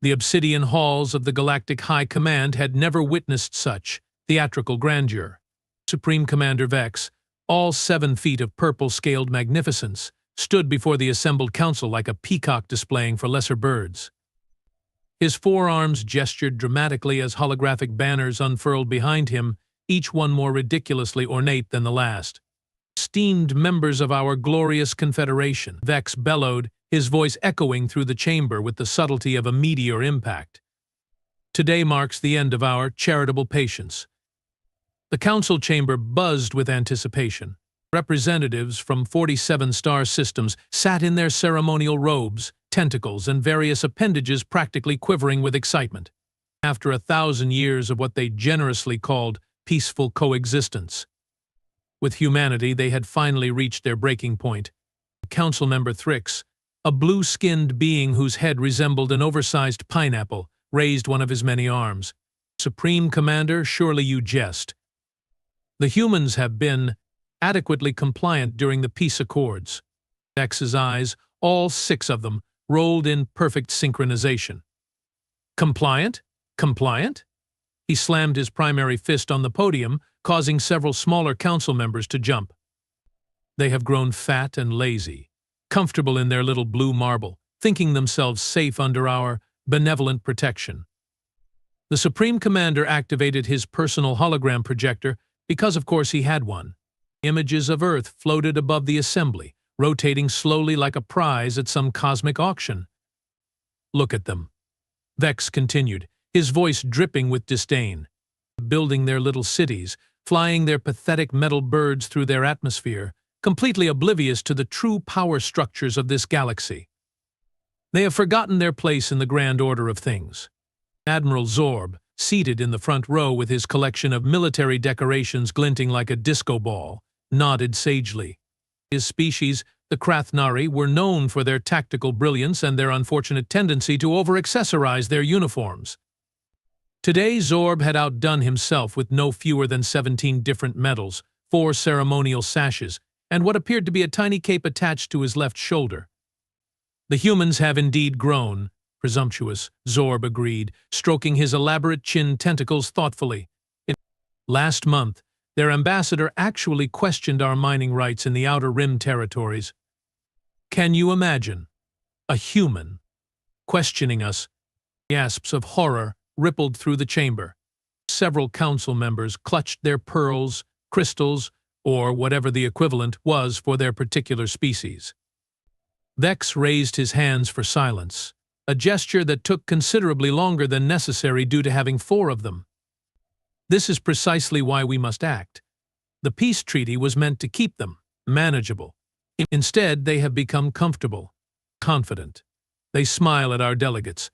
The obsidian halls of the Galactic High Command had never witnessed such theatrical grandeur. Supreme Commander Vex, all 7 feet of purple-scaled magnificence, stood before the assembled council like a peacock displaying for lesser birds. His forearms gestured dramatically as holographic banners unfurled behind him, each one more ridiculously ornate than the last. "Esteemed members of our glorious confederation," Vex bellowed, his voice echoing through the chamber with the subtlety of a meteor impact. "Today marks the end of our charitable patience." The council chamber buzzed with anticipation. Representatives from 47 star systems sat in their ceremonial robes, tentacles, and various appendages practically quivering with excitement. After 1,000 years of what they generously called peaceful coexistence with humanity, they had finally reached their breaking point. Council member Thrix, a blue-skinned being whose head resembled an oversized pineapple, raised one of his many arms. "Supreme Commander, surely you jest. The humans have been adequately compliant during the peace accords." Vex's eyes, all 6 of them, rolled in perfect synchronization. "Compliant? Compliant?" He slammed his primary fist on the podium, causing several smaller council members to jump. "They have grown fat and lazy, comfortable in their little blue marble, thinking themselves safe under our benevolent protection." The Supreme Commander activated his personal hologram projector because, of course, he had one. Images of Earth floated above the assembly, rotating slowly like a prize at some cosmic auction. "Look at them," Vex continued, his voice dripping with disdain. "Building their little cities, flying their pathetic metal birds through their atmosphere, completely oblivious to the true power structures of this galaxy. They have forgotten their place in the grand order of things." Admiral Zorb, seated in the front row with his collection of military decorations glinting like a disco ball, nodded sagely. His species, the Krathnari, were known for their tactical brilliance and their unfortunate tendency to over-accessorize their uniforms. Today, Zorb had outdone himself with no fewer than 17 different medals, 4 ceremonial sashes, and what appeared to be a tiny cape attached to his left shoulder. "The humans have indeed grown," presumptuous, Zorb agreed, stroking his elaborate chin tentacles thoughtfully. "Last month, their ambassador actually questioned our mining rights in the Outer Rim territories. Can you imagine? A human questioning us?" Gasps of horror rippled through the chamber. Several council members clutched their pearls, crystals, or whatever the equivalent was for their particular species. Vex raised his hands for silence, a gesture that took considerably longer than necessary due to having 4 of them. "This is precisely why we must act. The peace treaty was meant to keep them manageable. Instead, they have become comfortable, confident. They smile at our delegates.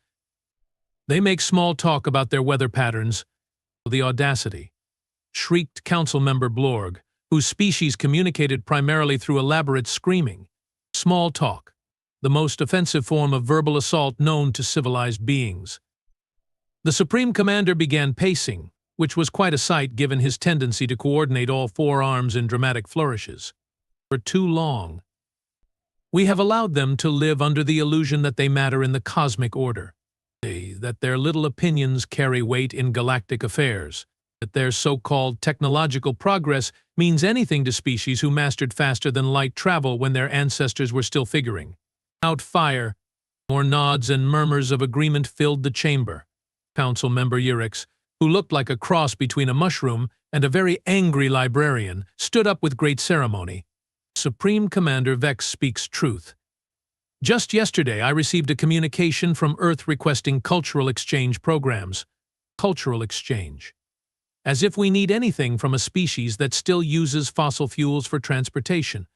They make small talk about their weather patterns." "The audacity," shrieked Council Member Blorg, whose species communicated primarily through elaborate screaming. "Small talk, the most offensive form of verbal assault known to civilized beings." The Supreme Commander began pacing, which was quite a sight given his tendency to coordinate all 4 arms in dramatic flourishes. "For too long, we have allowed them to live under the illusion that they matter in the cosmic order, that their little opinions carry weight in galactic affairs, that their so-called technological progress means anything to species who mastered faster than light travel when their ancestors were still figuring out fire." More nods and murmurs of agreement filled the chamber. Council Member Urix, who looked like a cross between a mushroom and a very angry librarian, stood up with great ceremony. "Supreme Commander Vex speaks truth. Just yesterday I received a communication from Earth requesting cultural exchange programs." Cultural exchange. As if we need anything from a species that still uses fossil fuels for transportation.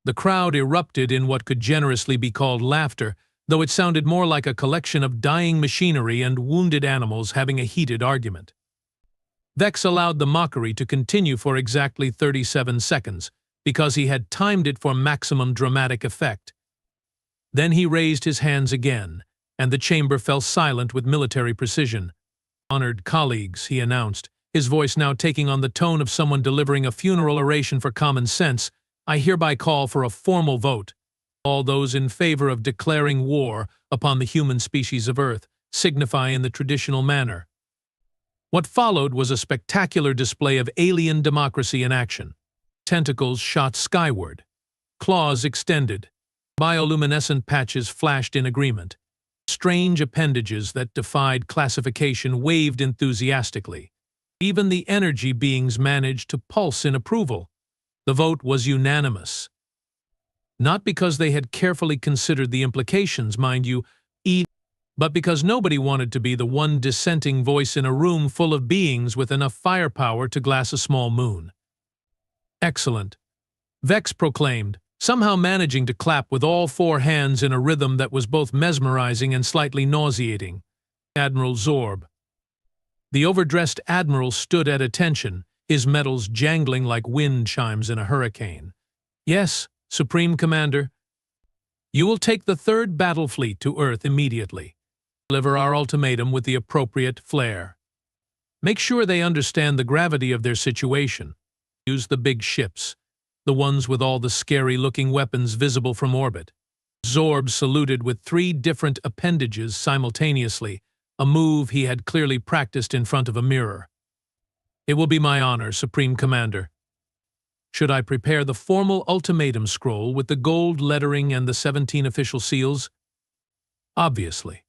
The crowd erupted in what could generously be called laughter, though it sounded more like a collection of dying machinery and wounded animals having a heated argument. Vex allowed the mockery to continue for exactly 37 seconds, because he had timed it for maximum dramatic effect. Then he raised his hands again, and the chamber fell silent with military precision. "Honored colleagues," he announced, his voice now taking on the tone of someone delivering a funeral oration for common sense, "I hereby call for a formal vote. All those in favor of declaring war upon the human species of Earth, signify in the traditional manner. What followed was a spectacular display of alien democracy in action. Tentacles shot skyward, claws extended, bioluminescent patches flashed in agreement. Strange appendages that defied classification waved enthusiastically. Even the energy beings managed to pulse in approval. The vote was unanimous. Not because they had carefully considered the implications, mind you, but because nobody wanted to be the one dissenting voice in a room full of beings with enough firepower to glass a small moon. Excellent, Vex proclaimed, somehow managing to clap with all four hands in a rhythm that was both mesmerizing and slightly nauseating. Admiral Zorb. The overdressed admiral stood at attention, his metals jangling like wind chimes in a hurricane. Yes, Supreme Commander. You will take the third battle fleet to Earth immediately. Deliver our ultimatum with the appropriate flair. Make sure they understand the gravity of their situation. Use the big ships, the ones with all the scary-looking weapons visible from orbit. Zorb saluted with 3 different appendages simultaneously, a move he had clearly practiced in front of a mirror. It will be my honor, Supreme Commander. Should I prepare the formal ultimatum scroll with the gold lettering and the 17 official seals? Obviously.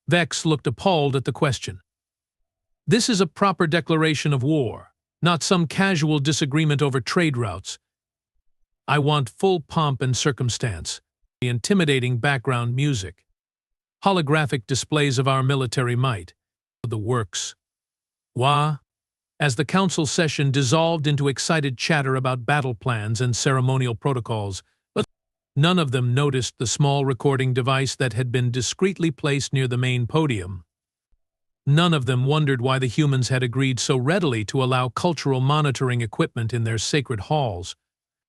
Vex looked appalled at the question. This is a proper declaration of war, not some casual disagreement over trade routes. I want full pomp and circumstance, the intimidating background music, holographic displays of our military might, the works. Wah! As the council session dissolved into excited chatter about battle plans and ceremonial protocols, but none of them noticed the small recording device that had been discreetly placed near the main podium. None of them wondered why the humans had agreed so readily to allow cultural monitoring equipment in their sacred halls,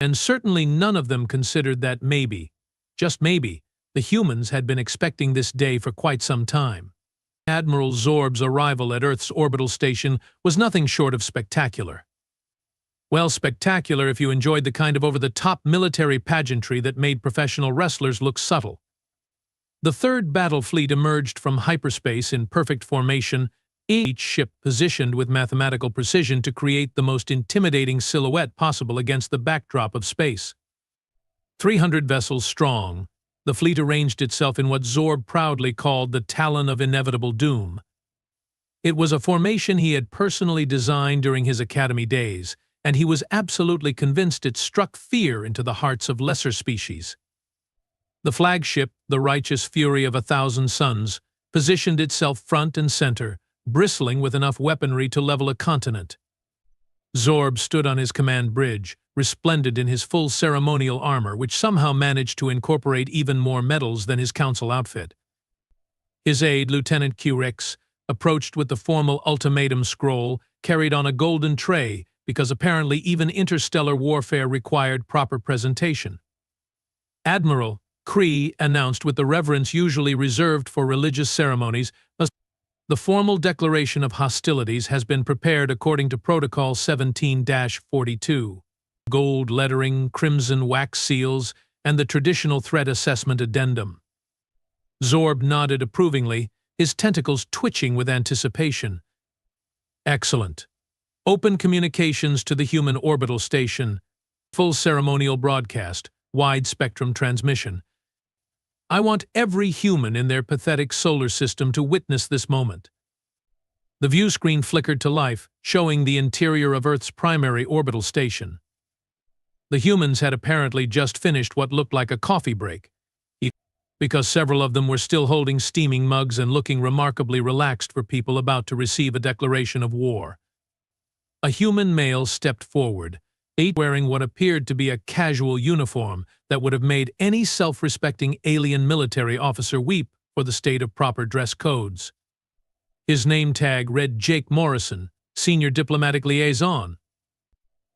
and certainly none of them considered that maybe, just maybe, the humans had been expecting this day for quite some time. Admiral Zorb's arrival at Earth's orbital station was nothing short of spectacular. Well, spectacular if you enjoyed the kind of over-the-top military pageantry that made professional wrestlers look subtle. The third battle fleet emerged from hyperspace in perfect formation, each ship positioned with mathematical precision to create the most intimidating silhouette possible against the backdrop of space. 300 vessels strong, the fleet arranged itself in what Zorb proudly called the Talon of Inevitable Doom. It was a formation he had personally designed during his academy days, and he was absolutely convinced it struck fear into the hearts of lesser species. The flagship, the righteous fury of 1,000 suns, positioned itself front and center, bristling with enough weaponry to level a continent. Zorb stood on his command bridge, resplendent in his full ceremonial armor, which somehow managed to incorporate even more metals than his council outfit. His aide, Lieutenant Q-Rex, approached with the formal ultimatum scroll, carried on a golden tray, because apparently even interstellar warfare required proper presentation. Admiral Cree announced with the reverence usually reserved for religious ceremonies, the formal declaration of hostilities has been prepared according to Protocol 17-42. Gold lettering, crimson wax seals, and the traditional threat assessment addendum. Zorb nodded approvingly, his tentacles twitching with anticipation. Excellent. Open communications to the human orbital station. Full ceremonial broadcast, wide-spectrum transmission. I want every human in their pathetic solar system to witness this moment. The view screen flickered to life, showing the interior of Earth's primary orbital station. The humans had apparently just finished what looked like a coffee break, because several of them were still holding steaming mugs and looking remarkably relaxed for people about to receive a declaration of war. A human male stepped forward, wearing what appeared to be a casual uniform that would have made any self-respecting alien military officer weep for the state of proper dress codes. His name tag read Jake Morrison, Senior Diplomatic Liaison,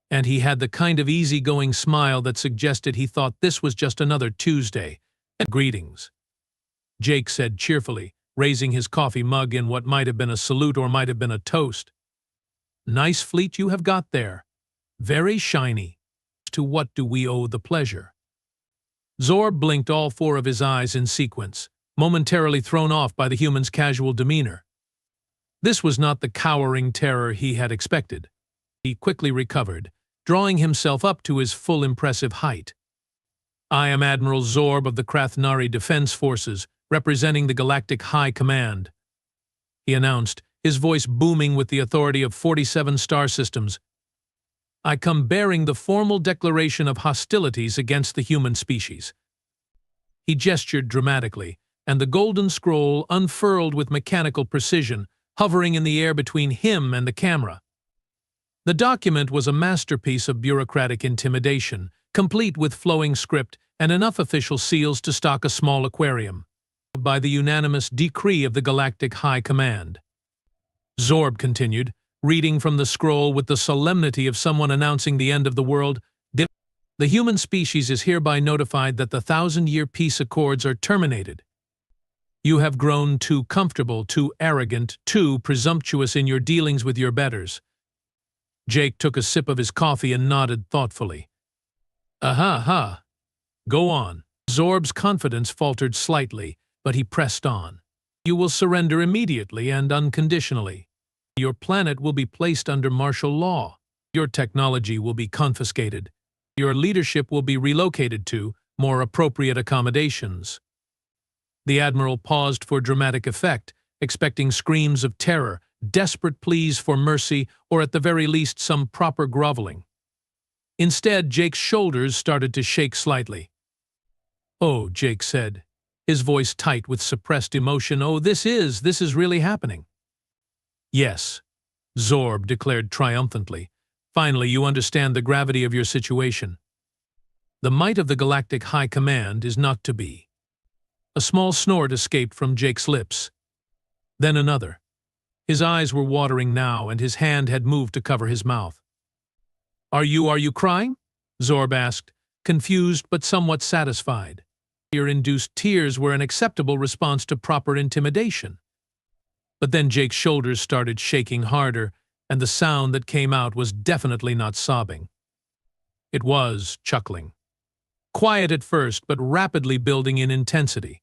and he had the kind of easygoing smile that suggested he thought this was just another Tuesday. Greetings, Jake said cheerfully, raising his coffee mug in what might have been a salute or might have been a toast. Nice fleet you have got there. Very shiny. To what do we owe the pleasure? Zorb blinked all 4 of his eyes in sequence, momentarily thrown off by the human's casual demeanor. This was not the cowering terror he had expected. He quickly recovered, drawing himself up to his full impressive height. "I am Admiral Zorb of the Krathnari Defense Forces, representing the Galactic High Command," he announced, his voice booming with the authority of 47 star systems. "I come bearing the formal declaration of hostilities against the human species." He gestured dramatically, and the golden scroll unfurled with mechanical precision, hovering in the air between him and the camera. The document was a masterpiece of bureaucratic intimidation, complete with flowing script and enough official seals to stock a small aquarium. By the unanimous decree of the Galactic High Command. Zorb continued, reading from the scroll with the solemnity of someone announcing the end of the world. "The human species is hereby notified that the 1,000-year peace accords are terminated. You have grown too comfortable, too arrogant, too presumptuous in your dealings with your betters." Jake took a sip of his coffee and nodded thoughtfully. "Aha. Go on." Zorb's confidence faltered slightly, but he pressed on. "You will surrender immediately and unconditionally. Your planet will be placed under martial law. Your technology will be confiscated. Your leadership will be relocated to more appropriate accommodations." The Admiral paused for dramatic effect, expecting screams of terror, desperate pleas for mercy, or at the very least some proper groveling. Instead, Jake's shoulders started to shake slightly. "Oh," Jake said, his voice tight with suppressed emotion. "Oh, this is really happening." "Yes," Zorb declared triumphantly. "Finally, you understand the gravity of your situation. The might of the Galactic High Command is not to be." A small snort escaped from Jake's lips. Then another. His eyes were watering now, and his hand had moved to cover his mouth. Are you crying?" Zorb asked, confused but somewhat satisfied. Fear-induced tears were an acceptable response to proper intimidation. But then Jake's shoulders started shaking harder, and the sound that came out was definitely not sobbing. It was chuckling. Quiet at first, but rapidly building in intensity.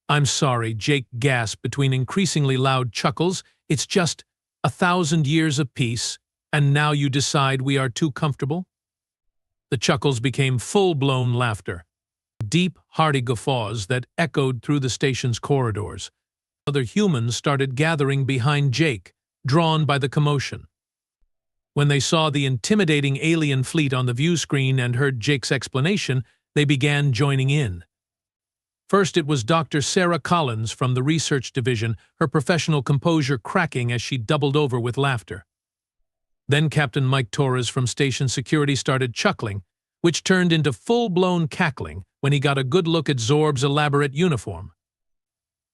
"I'm sorry," Jake gasped between increasingly loud chuckles. "It's just 1,000 years of peace, and now you decide we are too comfortable?" The chuckles became full-blown laughter. Deep, hearty guffaws that echoed through the station's corridors. Other humans started gathering behind Jake, drawn by the commotion. When they saw the intimidating alien fleet on the view screen and heard Jake's explanation, they began joining in. First, it was Dr. Sarah Collins from the research division, her professional composure cracking as she doubled over with laughter. Then Captain Mike Torres from station security started chuckling, which turned into full-blown cackling when he got a good look at Zorb's elaborate uniform.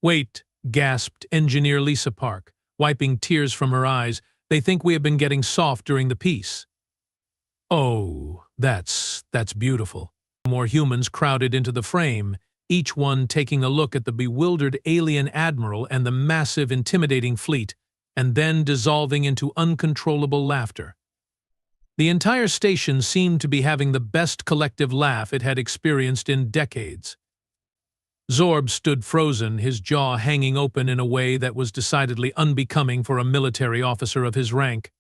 "Wait," gasped Engineer Lisa Park, wiping tears from her eyes. "They think we have been getting soft during the peace." "Oh, that's beautiful." More humans crowded into the frame, each one taking a look at the bewildered alien admiral and the massive, intimidating fleet, and then dissolving into uncontrollable laughter. The entire station seemed to be having the best collective laugh it had experienced in decades. Zorb stood frozen, his jaw hanging open in a way that was decidedly unbecoming for a military officer of his rank.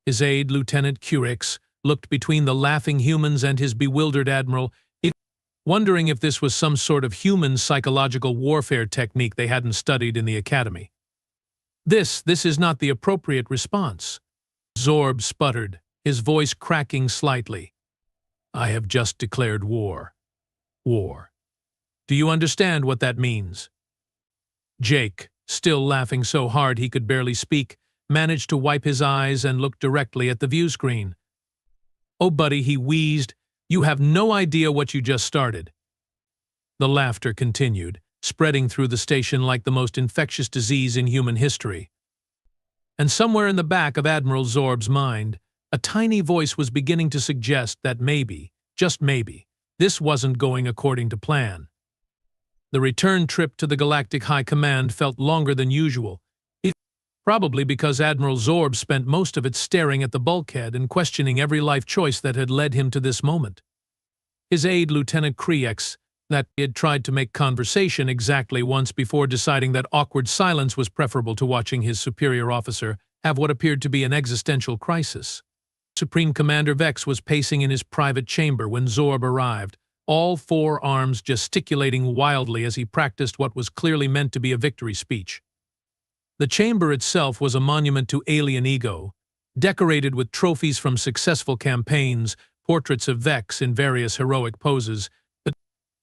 His aide, Lieutenant Curix, looked between the laughing humans and his bewildered admiral, wondering if this was some sort of human psychological warfare technique they hadn't studied in the academy. This is not the appropriate response." Zorb sputtered, his voice cracking slightly. "I have just declared war. War. Do you understand what that means?" Jake, still laughing so hard he could barely speak, managed to wipe his eyes and look directly at the view screen. "Oh, buddy," he wheezed, "you have no idea what you just started." The laughter continued, spreading through the station like the most infectious disease in human history. And somewhere in the back of Admiral Zorb's mind, a tiny voice was beginning to suggest that maybe, just maybe, this wasn't going according to plan. The return trip to the Galactic High Command felt longer than usual, probably because Admiral Zorb spent most of it staring at the bulkhead and questioning every life choice that had led him to this moment. His aide, Lieutenant Crex, that he had tried to make conversation exactly once before deciding that awkward silence was preferable to watching his superior officer have what appeared to be an existential crisis. Supreme Commander Vex was pacing in his private chamber when Zorb arrived, all four arms gesticulating wildly as he practiced what was clearly meant to be a victory speech. The chamber itself was a monument to alien ego, decorated with trophies from successful campaigns, portraits of Vex in various heroic poses,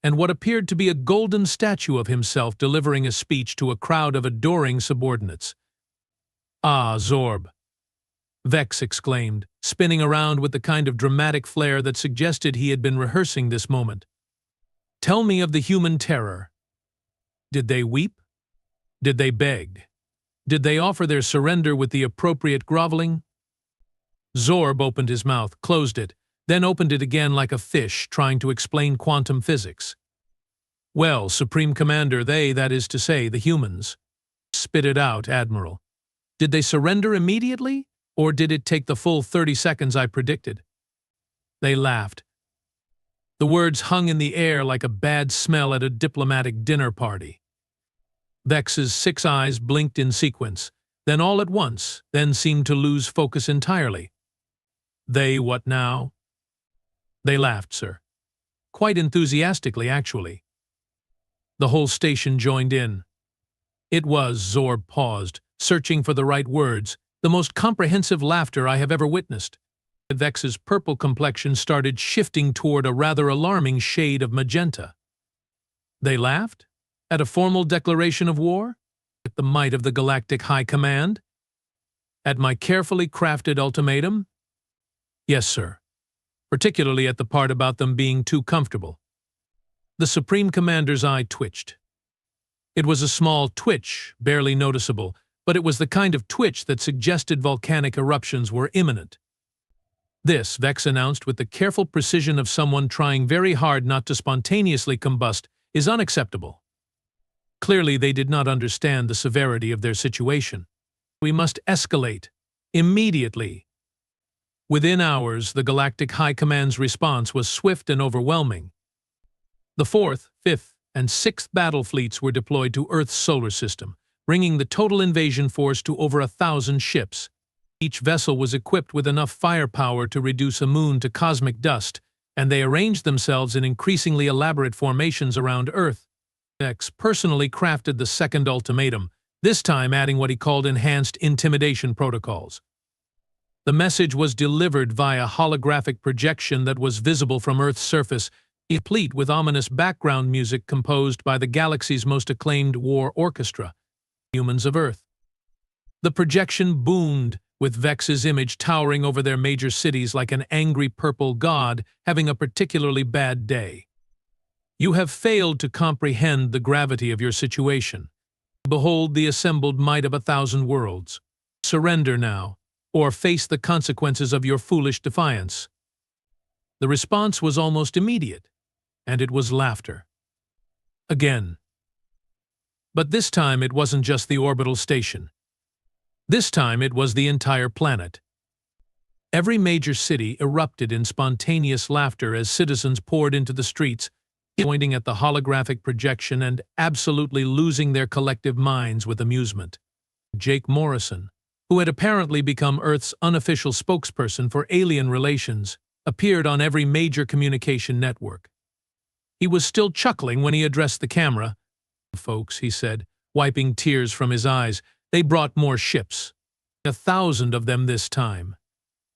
and what appeared to be a golden statue of himself delivering a speech to a crowd of adoring subordinates. "Ah, Zorb," Vex exclaimed, spinning around with the kind of dramatic flair that suggested he had been rehearsing this moment. "Tell me of the human terror. Did they weep? Did they beg? Did they offer their surrender with the appropriate groveling?" Zorb opened his mouth, closed it, then opened it again like a fish trying to explain quantum physics. "Well, Supreme Commander, that is to say, the humans." "Spit it out, Admiral. Did they surrender immediately, or did it take the full 30 seconds I predicted?" They laughed. The words hung in the air like a bad smell at a diplomatic dinner party. Vex's 6 eyes blinked in sequence, then all at once, then seemed to lose focus entirely. "They what now?" "They laughed, sir. Quite enthusiastically, actually." The whole station joined in. It was, Zorb paused, searching for the right words, the most comprehensive laughter I have ever witnessed. Vex's purple complexion started shifting toward a rather alarming shade of magenta. "They laughed? At a formal declaration of war? At the might of the Galactic High Command? At my carefully crafted ultimatum?" "Yes, sir. Particularly at the part about them being too comfortable." The Supreme Commander's eye twitched. It was a small twitch, barely noticeable, but it was the kind of twitch that suggested volcanic eruptions were imminent. "This," Vex announced with the careful precision of someone trying very hard not to spontaneously combust, "is unacceptable." Clearly they did not understand the severity of their situation. "We must escalate. Immediately." Within hours, the Galactic High Command's response was swift and overwhelming. The 4th, 5th, and 6th battle fleets were deployed to Earth's solar system, bringing the total invasion force to over 1,000 ships. Each vessel was equipped with enough firepower to reduce a moon to cosmic dust, and they arranged themselves in increasingly elaborate formations around Earth. Vex personally crafted the second ultimatum, this time adding what he called enhanced intimidation protocols. The message was delivered via holographic projection that was visible from Earth's surface, complete with ominous background music composed by the galaxy's most acclaimed war orchestra, Humans of Earth. The projection boomed, with Vex's image towering over their major cities like an angry purple god having a particularly bad day. "You have failed to comprehend the gravity of your situation. Behold the assembled might of 1,000 worlds. Surrender now, or face the consequences of your foolish defiance." The response was almost immediate, and it was laughter. Again. But this time it wasn't just the orbital station. This time it was the entire planet. Every major city erupted in spontaneous laughter as citizens poured into the streets, pointing at the holographic projection and absolutely losing their collective minds with amusement. Jake Morrison, who had apparently become Earth's unofficial spokesperson for alien relations, appeared on every major communication network. He was still chuckling when he addressed the camera. "Folks," he said, wiping tears from his eyes, "they brought more ships. 1,000 of them this time.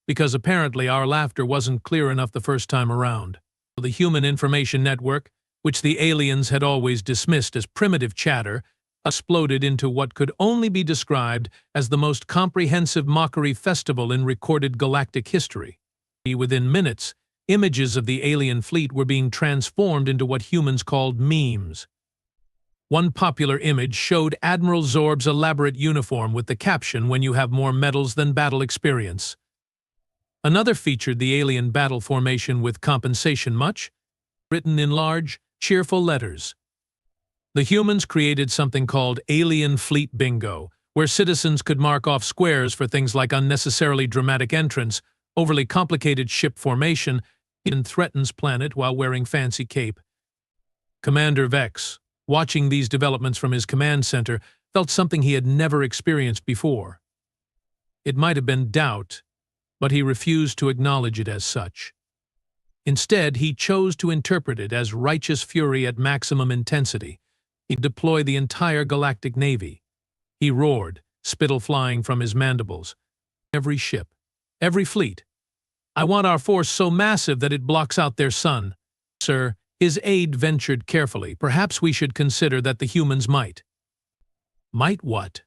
Because apparently our laughter wasn't clear enough the first time around." The Human Information Network, which the aliens had always dismissed as primitive chatter, exploded into what could only be described as the most comprehensive mockery festival in recorded galactic history. Within minutes, images of the alien fleet were being transformed into what humans called memes. One popular image showed Admiral Zorb's elaborate uniform with the caption, "When you have more medals than battle experience." Another featured the alien battle formation with "compensation much?" written in large, cheerful letters. The humans created something called Alien Fleet Bingo, where citizens could mark off squares for things like unnecessarily dramatic entrance, overly complicated ship formation, and threatens planet while wearing fancy cape. Commander Vex, watching these developments from his command center, felt something he had never experienced before. It might have been doubt, but he refused to acknowledge it as such. Instead, he chose to interpret it as righteous fury at maximum intensity. He deployed the entire galactic navy. He roared, spittle flying from his mandibles. Every ship, every fleet. I want our force so massive that it blocks out their sun. Sir, his aide ventured carefully. Perhaps we should consider that the humans might. Might what?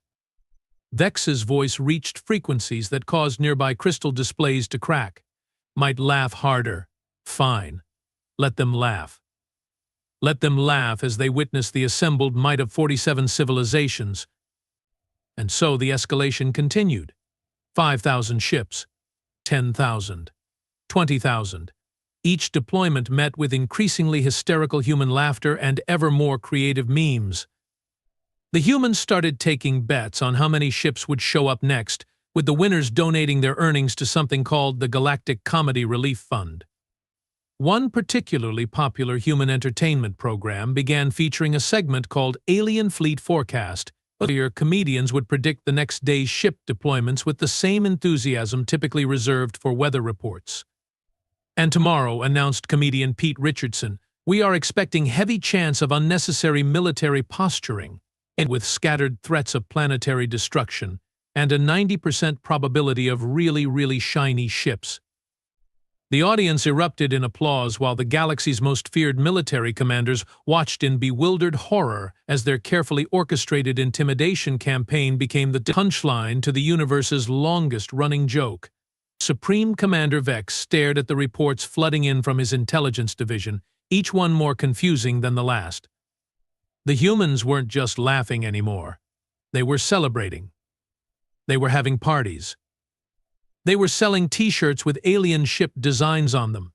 Vex's voice reached frequencies that caused nearby crystal displays to crack. Might laugh harder. Fine. Let them laugh. Let them laugh as they witness the assembled might of 47 civilizations. And so the escalation continued. 5,000 ships. 10,000. 20,000. Each deployment met with increasingly hysterical human laughter and ever more creative memes. The humans started taking bets on how many ships would show up next, with the winners donating their earnings to something called the Galactic Comedy Relief Fund. One particularly popular human entertainment program began featuring a segment called Alien Fleet Forecast, where comedians would predict the next day's ship deployments with the same enthusiasm typically reserved for weather reports. And tomorrow, announced comedian Pete Richardson, we are expecting heavy chance of unnecessary military posturing, and with scattered threats of planetary destruction, and a 90% probability of really shiny ships. The audience erupted in applause while the galaxy's most feared military commanders watched in bewildered horror as their carefully orchestrated intimidation campaign became the punchline to the universe's longest-running joke. Supreme Commander Vex stared at the reports flooding in from his intelligence division, each one more confusing than the last. The humans weren't just laughing anymore. They were celebrating. They were having parties. They were selling T-shirts with alien ship designs on them.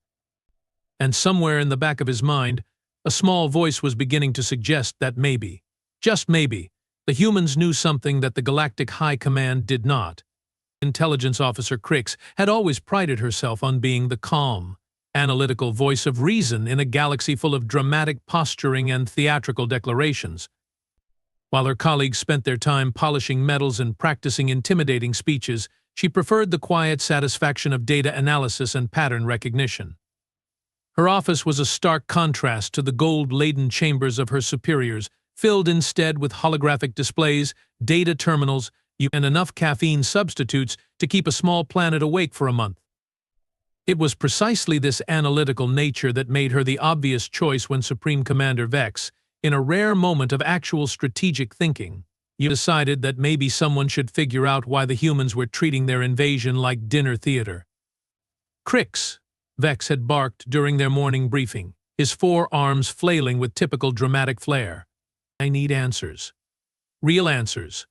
And somewhere in the back of his mind, a small voice was beginning to suggest that maybe, just maybe, the humans knew something that the Galactic High Command did not. Intelligence Officer Crix had always prided herself on being the calm, analytical voice of reason in a galaxy full of dramatic posturing and theatrical declarations. While her colleagues spent their time polishing medals and practicing intimidating speeches, she preferred the quiet satisfaction of data analysis and pattern recognition. Her office was a stark contrast to the gold-laden chambers of her superiors, filled instead with holographic displays, data terminals, and enough caffeine substitutes to keep a small planet awake for a month. It was precisely this analytical nature that made her the obvious choice when Supreme Commander Vex, in a rare moment of actual strategic thinking, decided that maybe someone should figure out why the humans were treating their invasion like dinner theater. Crix, Vex had barked during their morning briefing, his forearms flailing with typical dramatic flair. I need answers. Real answers.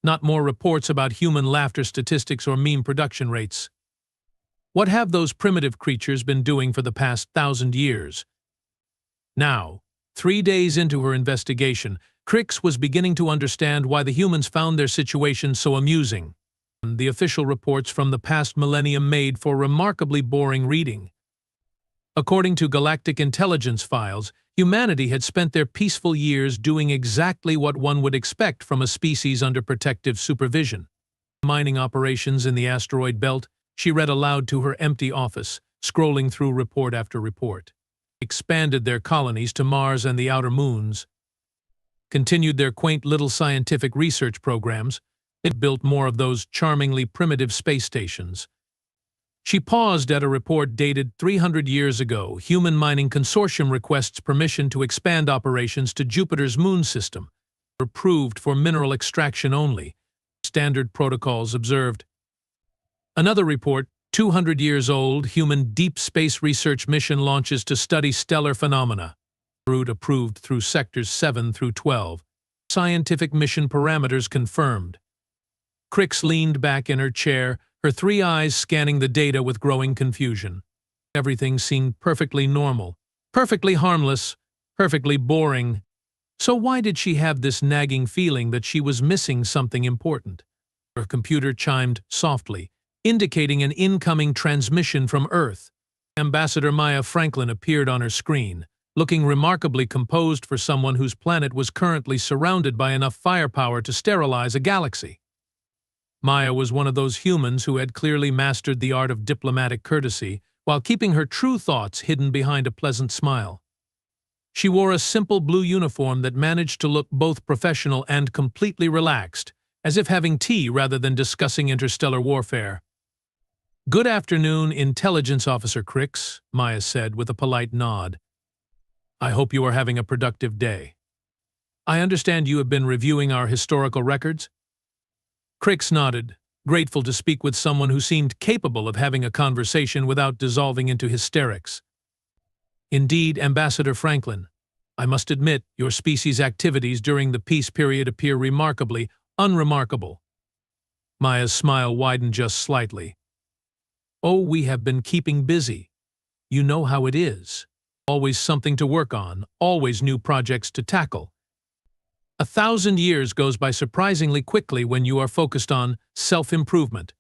Not more reports about human laughter statistics or meme production rates. What have those primitive creatures been doing for the past 1,000 years? Now, 3 days into her investigation, Crix was beginning to understand why the humans found their situation so amusing. The official reports from the past millennium made for remarkably boring reading. According to galactic intelligence files, humanity had spent their peaceful years doing exactly what one would expect from a species under protective supervision. Mining operations in the asteroid belt, she read aloud to her empty office, scrolling through report after report. Expanded their colonies to Mars and the outer moons. Continued their quaint little scientific research programs. It built more of those charmingly primitive space stations. She paused at a report dated 300 years ago. Human Mining Consortium requests permission to expand operations to Jupiter's moon system. Approved for mineral extraction only. Standard protocols observed. Another report, 200 years old, human deep space research mission launches to study stellar phenomena. Route approved through sectors 7 through 12. Scientific mission parameters confirmed. Crix leaned back in her chair, her 3 eyes scanning the data with growing confusion. Everything seemed perfectly normal, perfectly harmless, perfectly boring. So why did she have this nagging feeling that she was missing something important? Her computer chimed softly, indicating an incoming transmission from Earth. Ambassador Maya Franklin appeared on her screen, looking remarkably composed for someone whose planet was currently surrounded by enough firepower to sterilize a galaxy. Maya was one of those humans who had clearly mastered the art of diplomatic courtesy while keeping her true thoughts hidden behind a pleasant smile. She wore a simple blue uniform that managed to look both professional and completely relaxed, as if having tea rather than discussing interstellar warfare. "Good afternoon, Intelligence Officer Crix," Maya said with a polite nod. "I hope you are having a productive day. I understand you have been reviewing our historical records?" Crix nodded, grateful to speak with someone who seemed capable of having a conversation without dissolving into hysterics. "Indeed, Ambassador Franklin, I must admit your species' activities during the peace period appear remarkably unremarkable." Maya's smile widened just slightly. "Oh, we have been keeping busy. You know how it is. Always something to work on, always new projects to tackle. 1,000 years goes by surprisingly quickly when you are focused on self-improvement."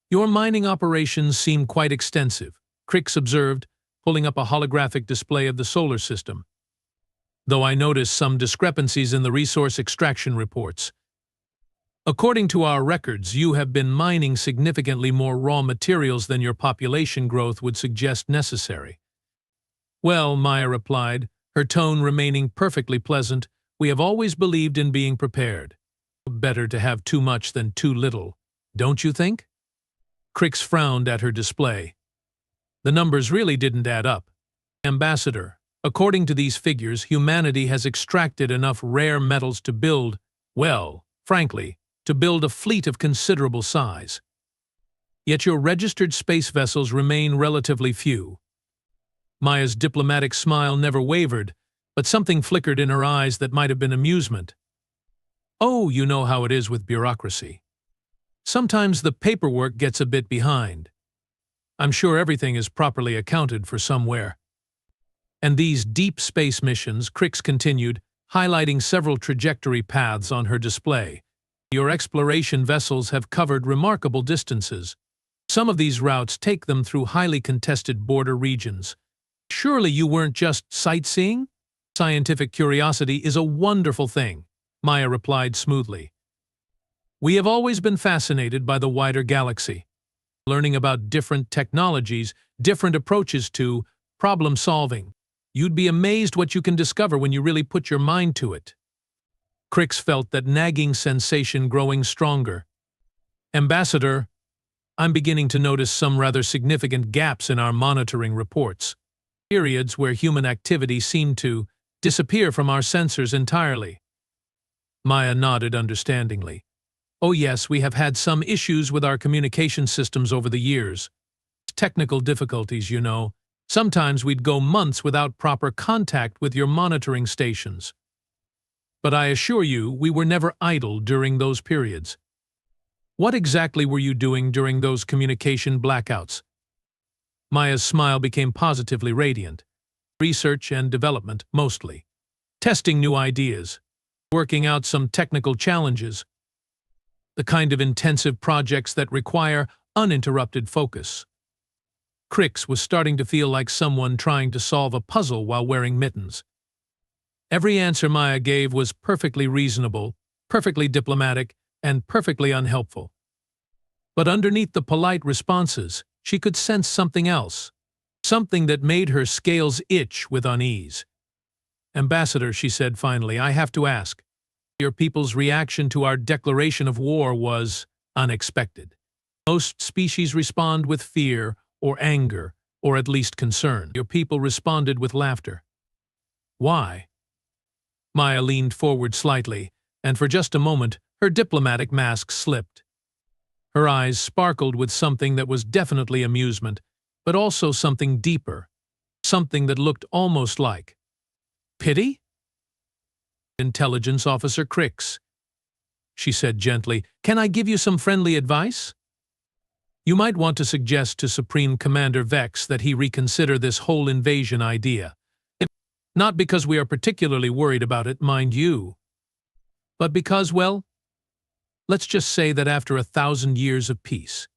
"Your mining operations seem quite extensive," Crix observed, pulling up a holographic display of the solar system. "Though I noticed some discrepancies in the resource extraction reports. According to our records, you have been mining significantly more raw materials than your population growth would suggest necessary." "Well," Maya replied, her tone remaining perfectly pleasant, "we have always believed in being prepared. Better to have too much than too little, don't you think?" Crix frowned at her display. The numbers really didn't add up. "Ambassador, according to these figures, humanity has extracted enough rare metals to build, well, frankly, to build a fleet of considerable size. Yet your registered space vessels remain relatively few." Maya's diplomatic smile never wavered, but something flickered in her eyes that might have been amusement. "Oh, you know how it is with bureaucracy. Sometimes the paperwork gets a bit behind. I'm sure everything is properly accounted for somewhere. And these deep space missions," Crix continued, highlighting several trajectory paths on her display. "Your exploration vessels have covered remarkable distances. Some of these routes take them through highly contested border regions. Surely you weren't just sightseeing?" "Scientific curiosity is a wonderful thing," Maya replied smoothly. "We have always been fascinated by the wider galaxy. Learning about different technologies, different approaches to problem-solving. You'd be amazed what you can discover when you really put your mind to it." Crix felt that nagging sensation growing stronger. "Ambassador, I'm beginning to notice some rather significant gaps in our monitoring reports. Periods where human activity seemed to disappear from our sensors entirely." Maya nodded understandingly. "Oh yes, we have had some issues with our communication systems over the years. Technical difficulties, you know. Sometimes we'd go months without proper contact with your monitoring stations. But I assure you, we were never idle during those periods." "What exactly were you doing during those communication blackouts?" Maya's smile became positively radiant. "Research and development, mostly. Testing new ideas. Working out some technical challenges. The kind of intensive projects that require uninterrupted focus." Crix was starting to feel like someone trying to solve a puzzle while wearing mittens. Every answer Maya gave was perfectly reasonable, perfectly diplomatic, and perfectly unhelpful. But underneath the polite responses, she could sense something else, something that made her scales itch with unease. "Ambassador," she said finally, "I have to ask. Your people's reaction to our declaration of war was unexpected. Most species respond with fear or anger, or at least concern. Your people responded with laughter. Why?" Maya leaned forward slightly, and for just a moment, her diplomatic mask slipped. Her eyes sparkled with something that was definitely amusement, but also something deeper, something that looked almost like pity? "Intelligence Officer Crix," she said gently, "can I give you some friendly advice? You might want to suggest to Supreme Commander Vex that he reconsider this whole invasion idea. Not because we are particularly worried about it, mind you, but because, well, let's just say that after 1,000 years of peace,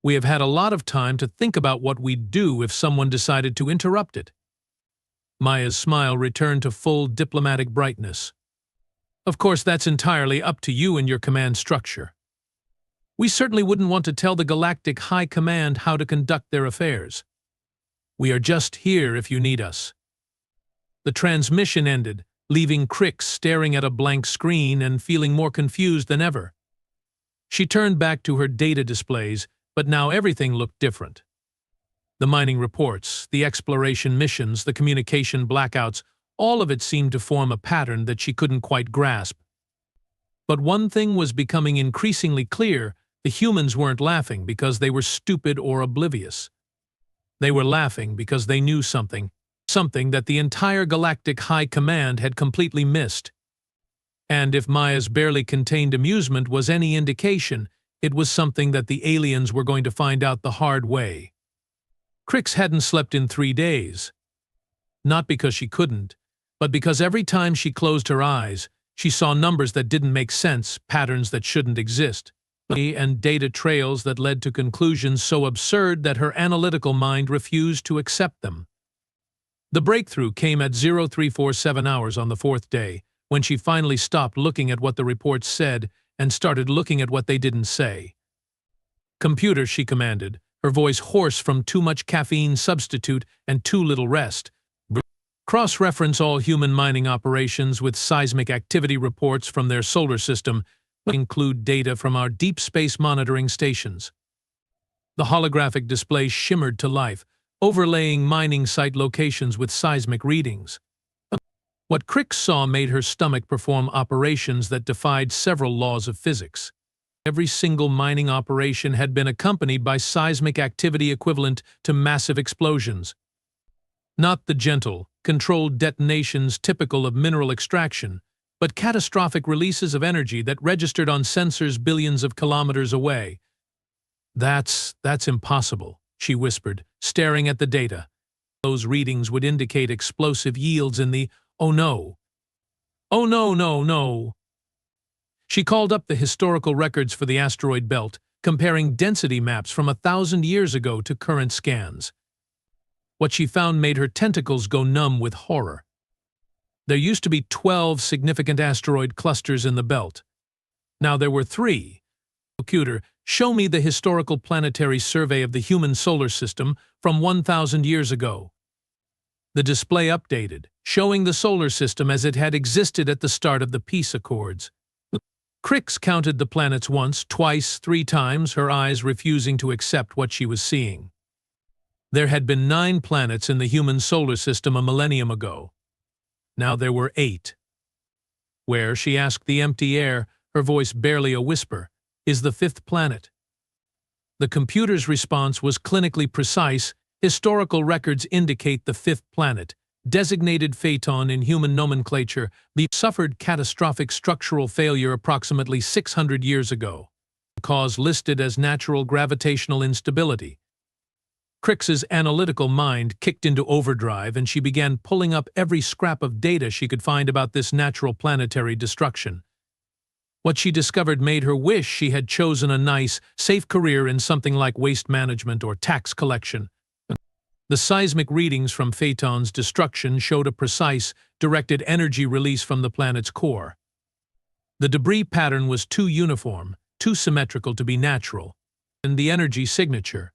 we have had a lot of time to think about what we'd do if someone decided to interrupt it. Maya's smile returned to full diplomatic brightness. Of course, that's entirely up to you and your command structure. We certainly wouldn't want to tell the Galactic High Command how to conduct their affairs. We are just here if you need us. The transmission ended, leaving Crix staring at a blank screen and feeling more confused than ever. She turned back to her data displays, but now everything looked different. The mining reports, the exploration missions, the communication blackouts, all of it seemed to form a pattern that she couldn't quite grasp. But one thing was becoming increasingly clear: the humans weren't laughing because they were stupid or oblivious. They were laughing because they knew something that the entire Galactic High Command had completely missed. And if Maya's barely contained amusement was any indication, it was something that the aliens were going to find out the hard way. Crix hadn't slept in 3 days. Not because she couldn't, but because every time she closed her eyes, she saw numbers that didn't make sense, patterns that shouldn't exist, and data trails that led to conclusions so absurd that her analytical mind refused to accept them. The breakthrough came at 0347 hours on the 4th day, when she finally stopped looking at what the reports said and started looking at what they didn't say. "Computer," she commanded, her voice hoarse from too much caffeine substitute and too little rest. "Cross-reference all human mining operations with seismic activity reports from their solar system, include data from our deep space monitoring stations." The holographic display shimmered to life, overlaying mining site locations with seismic readings. What Crix saw made her stomach perform operations that defied several laws of physics. Every single mining operation had been accompanied by seismic activity equivalent to massive explosions. Not the gentle, controlled detonations typical of mineral extraction, but catastrophic releases of energy that registered on sensors billions of kilometers away. That's impossible," she whispered, staring at the data. Those readings would indicate explosive yields in the "oh no. Oh no, no, no." She called up the historical records for the asteroid belt, comparing density maps from 1,000 years ago to current scans. What she found made her tentacles go numb with horror. There used to be 12 significant asteroid clusters in the belt. Now there were 3. "Computer, show me the historical planetary survey of the human solar system from 1,000 years ago." The display updated, showing the solar system as it had existed at the start of the peace accords. Crix counted the planets once, twice, 3 times, her eyes refusing to accept what she was seeing. There had been 9 planets in the human solar system a millennium ago. Now there were 8. "Where," she asked the empty air, her voice barely a whisper, "is the 5th planet?" The computer's response was clinically precise. "Historical records indicate the 5th planet, designated Phaeton in human nomenclature, suffered catastrophic structural failure approximately 600 years ago. The cause listed as natural gravitational instability." Crix's analytical mind kicked into overdrive, and she began pulling up every scrap of data she could find about this natural planetary destruction. What she discovered made her wish she had chosen a nice, safe career in something like waste management or tax collection. The seismic readings from Phaeton's destruction showed a precise, directed energy release from the planet's core. The debris pattern was too uniform, too symmetrical to be natural. And the energy signature.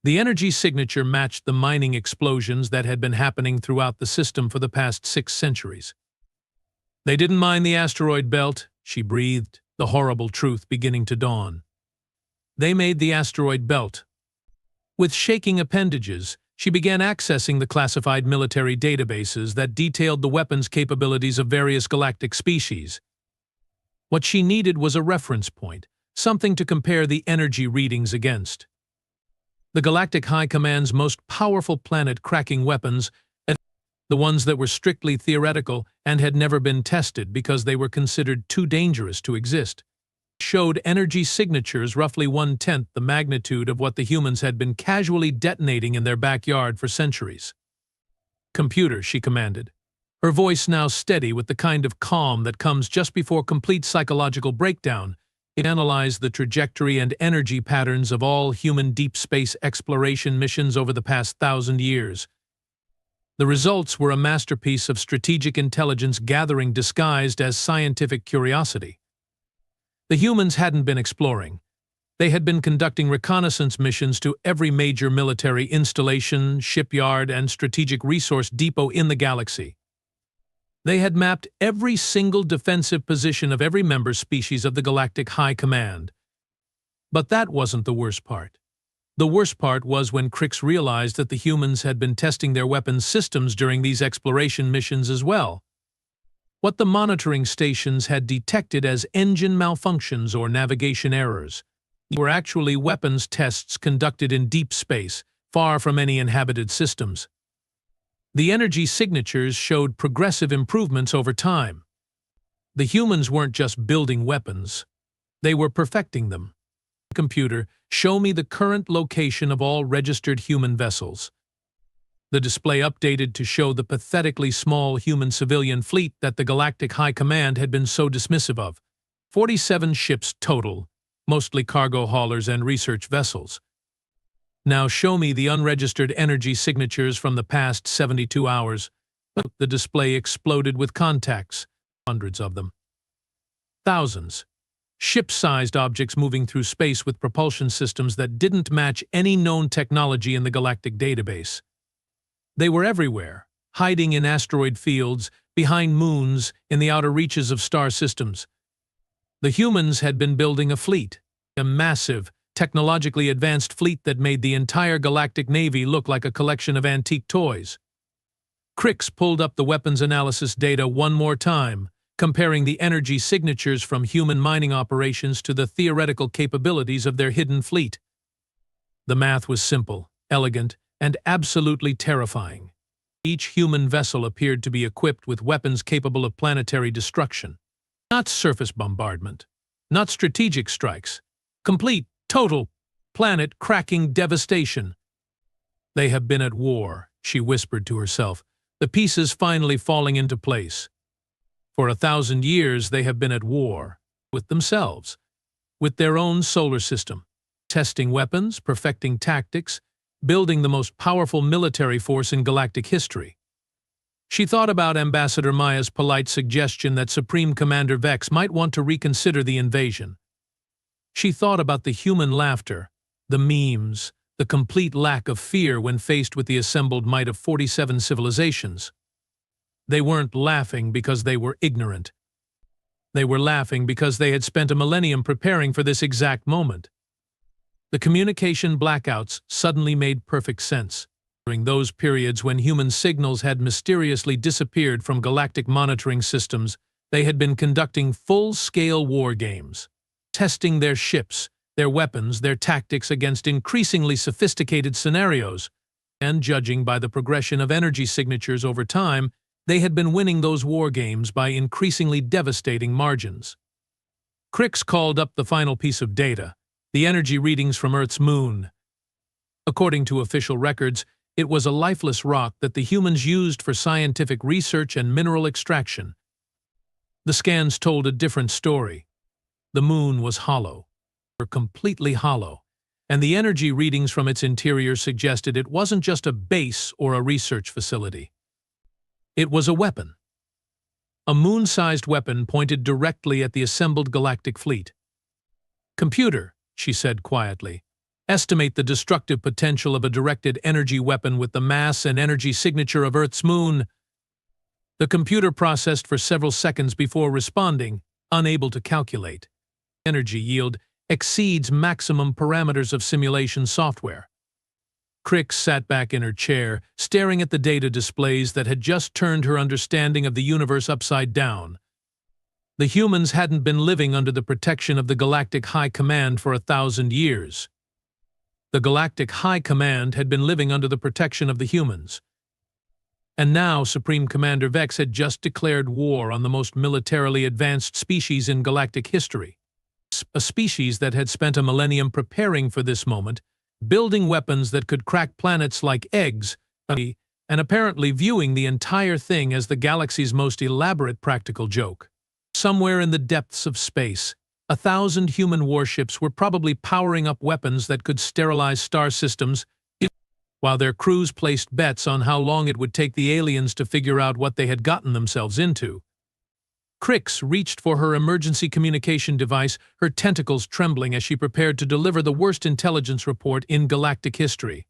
The energy signature matched the mining explosions that had been happening throughout the system for the past 6 centuries. "They didn't mine the asteroid belt," she breathed, the horrible truth beginning to dawn. "They made the asteroid belt." With shaking appendages, she began accessing the classified military databases that detailed the weapons capabilities of various galactic species. What she needed was a reference point, something to compare the energy readings against. The Galactic High Command's most powerful planet-cracking weapons, the ones that were strictly theoretical and had never been tested because they were considered too dangerous to exist, showed energy signatures roughly 1/10 the magnitude of what the humans had been casually detonating in their backyard for centuries. "Computer," she commanded, her voice now steady with the kind of calm that comes just before complete psychological breakdown. It analyzed the trajectory and energy patterns of all human deep space exploration missions over the past 1,000 years. The results were a masterpiece of strategic intelligence gathering disguised as scientific curiosity. The humans hadn't been exploring. They had been conducting reconnaissance missions to every major military installation, shipyard, and strategic resource depot in the galaxy. They had mapped every single defensive position of every member species of the Galactic High Command. But that wasn't the worst part. The worst part was when Crix realized that the humans had been testing their weapons systems during these exploration missions as well. What the monitoring stations had detected as engine malfunctions or navigation errors were actually weapons tests conducted in deep space, far from any inhabited systems. The energy signatures showed progressive improvements over time. The humans weren't just building weapons, they were perfecting them. Computer, show me the current location of all registered human vessels. The display updated to show the pathetically small human civilian fleet that the Galactic High Command had been so dismissive of. 47 ships total, mostly cargo haulers and research vessels. Now show me the unregistered energy signatures from the past 72 hours. The display exploded with contacts, hundreds of them. Thousands. Ship-sized objects moving through space with propulsion systems that didn't match any known technology in the galactic database. They were everywhere, hiding in asteroid fields, behind moons, in the outer reaches of star systems. The humans had been building a fleet, a massive, technologically advanced fleet that made the entire galactic navy look like a collection of antique toys. Crix pulled up the weapons analysis data one more time, comparing the energy signatures from human mining operations to the theoretical capabilities of their hidden fleet. The math was simple, elegant, and absolutely terrifying. Each human vessel appeared to be equipped with weapons capable of planetary destruction. Not surface bombardment, not strategic strikes, complete, total, planet-cracking devastation. They have been at war, she whispered to herself, the pieces finally falling into place. For 1,000 years they have been at war, with themselves, with their own solar system, testing weapons, perfecting tactics, building the most powerful military force in galactic history. She thought about Ambassador Maya's polite suggestion that Supreme Commander Vex might want to reconsider the invasion. She thought about the human laughter, the memes, the complete lack of fear when faced with the assembled might of 47 civilizations. They weren't laughing because they were ignorant. They were laughing because they had spent a millennium preparing for this exact moment. The communication blackouts suddenly made perfect sense. During those periods when human signals had mysteriously disappeared from galactic monitoring systems, they had been conducting full-scale war games, testing their ships, their weapons, their tactics against increasingly sophisticated scenarios, and judging by the progression of energy signatures over time, they had been winning those war games by increasingly devastating margins. Crix called up the final piece of data, the energy readings from Earth's moon. According to official records, it was a lifeless rock that the humans used for scientific research and mineral extraction. The scans told a different story. The moon was hollow, or completely hollow, and the energy readings from its interior suggested it wasn't just a base or a research facility. It was a weapon. A moon-sized weapon pointed directly at the assembled galactic fleet. "Computer," she said quietly, "estimate the destructive potential of a directed energy weapon with the mass and energy signature of Earth's moon." The computer processed for several seconds before responding, unable to calculate. Energy yield exceeds maximum parameters of simulation software. Crix sat back in her chair, staring at the data displays that had just turned her understanding of the universe upside down. The humans hadn't been living under the protection of the Galactic High Command for 1,000 years. The Galactic High Command had been living under the protection of the humans. And now Supreme Commander Vex had just declared war on the most militarily advanced species in galactic history. A species that had spent a millennium preparing for this moment, building weapons that could crack planets like eggs, and apparently viewing the entire thing as the galaxy's most elaborate practical joke. Somewhere in the depths of space, 1,000 human warships were probably powering up weapons that could sterilize star systems. while their crews placed bets on how long it would take the aliens to figure out what they had gotten themselves into. Crix reached for her emergency communication device, her tentacles trembling as she prepared to deliver the worst intelligence report in galactic history.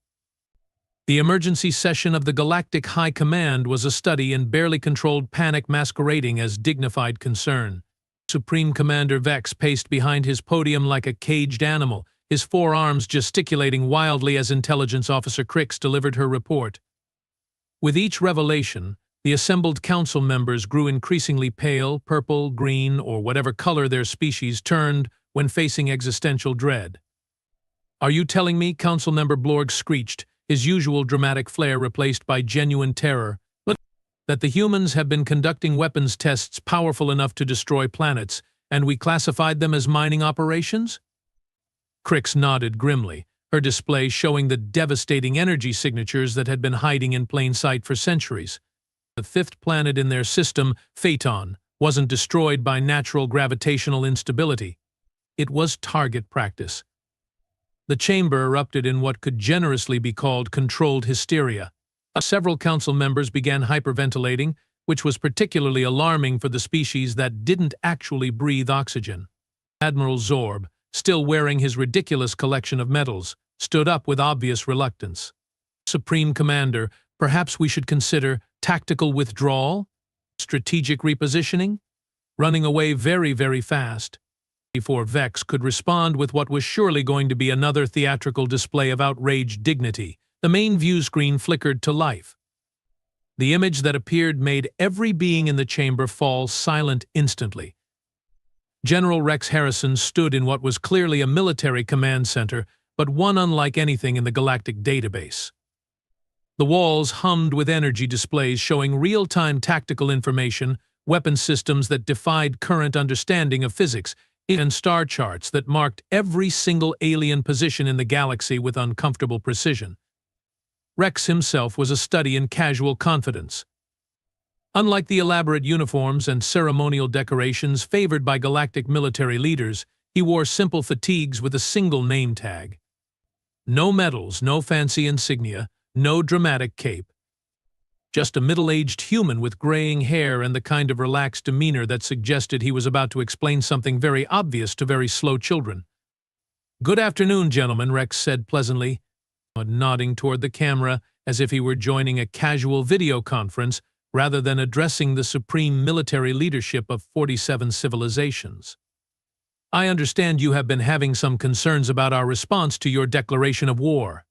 The emergency session of the Galactic High Command was a study in barely controlled panic masquerading as dignified concern. Supreme Commander Vex paced behind his podium like a caged animal, his forearms gesticulating wildly as Intelligence Officer Crix delivered her report. With each revelation, the assembled council members grew increasingly pale, purple, green, or whatever color their species turned when facing existential dread. "Are you telling me," Council Member Blorg screeched, his usual dramatic flair replaced by genuine terror, "that the humans have been conducting weapons tests powerful enough to destroy planets, and we classified them as mining operations?" Crix nodded grimly, her display showing the devastating energy signatures that had been hiding in plain sight for centuries. The fifth planet in their system, Phaeton, wasn't destroyed by natural gravitational instability. It was target practice. The chamber erupted in what could generously be called controlled hysteria. Several council members began hyperventilating, which was particularly alarming for the species that didn't actually breathe oxygen. Admiral Zorb, still wearing his ridiculous collection of medals, stood up with obvious reluctance. "Supreme Commander, perhaps we should consider tactical withdrawal? Strategic repositioning? Running away very, very fast?" Before Vex could respond with what was surely going to be another theatrical display of outraged dignity, the main view screen flickered to life. The image that appeared made every being in the chamber fall silent instantly. General Rex Harrison stood in what was clearly a military command center, but one unlike anything in the galactic database. The walls hummed with energy displays showing real-time tactical information, weapon systems that defied current understanding of physics, and star charts that marked every single alien position in the galaxy with uncomfortable precision. Rex himself was a study in casual confidence. Unlike the elaborate uniforms and ceremonial decorations favored by galactic military leaders, he wore simple fatigues with a single name tag. No medals, no fancy insignia, no dramatic cape. Just a middle-aged human with graying hair and the kind of relaxed demeanor that suggested he was about to explain something very obvious to very slow children. "Good afternoon, gentlemen," Rex said pleasantly, nodding toward the camera as if he were joining a casual video conference rather than addressing the supreme military leadership of 47 civilizations. "I understand you have been having some concerns about our response to your declaration of war."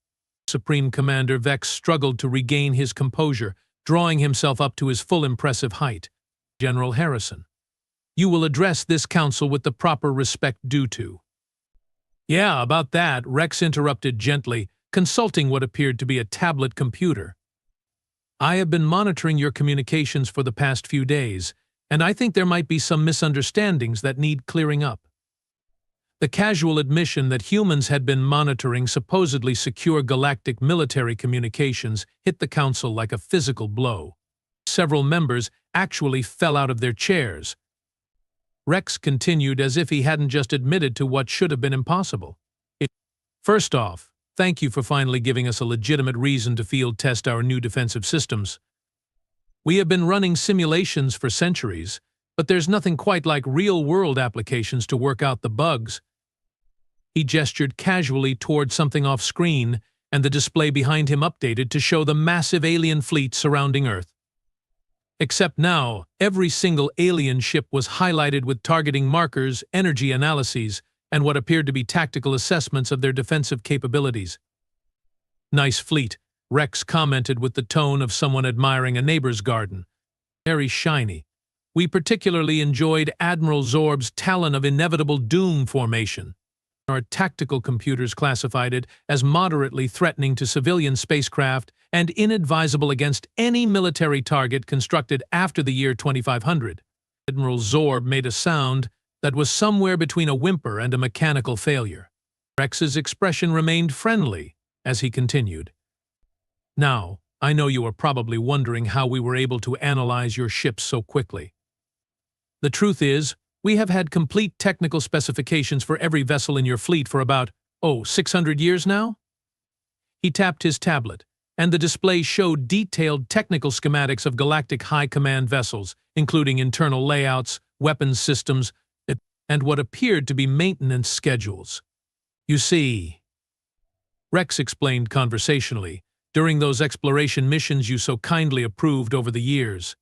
Supreme Commander Vex struggled to regain his composure, drawing himself up to his full impressive height. "General Harrison, you will address this council with the proper respect due to." "Yeah, about that," Rex interrupted gently, consulting what appeared to be a tablet computer. "I have been monitoring your communications for the past few days, and I think there might be some misunderstandings that need clearing up." The casual admission that humans had been monitoring supposedly secure galactic military communications hit the council like a physical blow. Several members actually fell out of their chairs. Rex continued as if he hadn't just admitted to what should have been impossible. "First off, thank you for finally giving us a legitimate reason to field test our new defensive systems. We have been running simulations for centuries, but there's nothing quite like real-world applications to work out the bugs." He gestured casually toward something off-screen, and the display behind him updated to show the massive alien fleet surrounding Earth. Except now, every single alien ship was highlighted with targeting markers, energy analyses, and what appeared to be tactical assessments of their defensive capabilities. "Nice fleet," Rex commented with the tone of someone admiring a neighbor's garden. "Very shiny. We particularly enjoyed Admiral Zorb's Talon of Inevitable Doom formation." Our tactical computers classified it as moderately threatening to civilian spacecraft and inadvisable against any military target constructed after the year 2500. Admiral Zorb made a sound that was somewhere between a whimper and a mechanical failure. Rex's expression remained friendly as he continued. "Now, I know you are probably wondering how we were able to analyze your ships so quickly. The truth is, we have had complete technical specifications for every vessel in your fleet for about, 600 years now?" He tapped his tablet, and the display showed detailed technical schematics of galactic high command vessels, including internal layouts, weapons systems, and what appeared to be maintenance schedules. You see, Rex explained conversationally, during those exploration missions you so kindly approved over the years,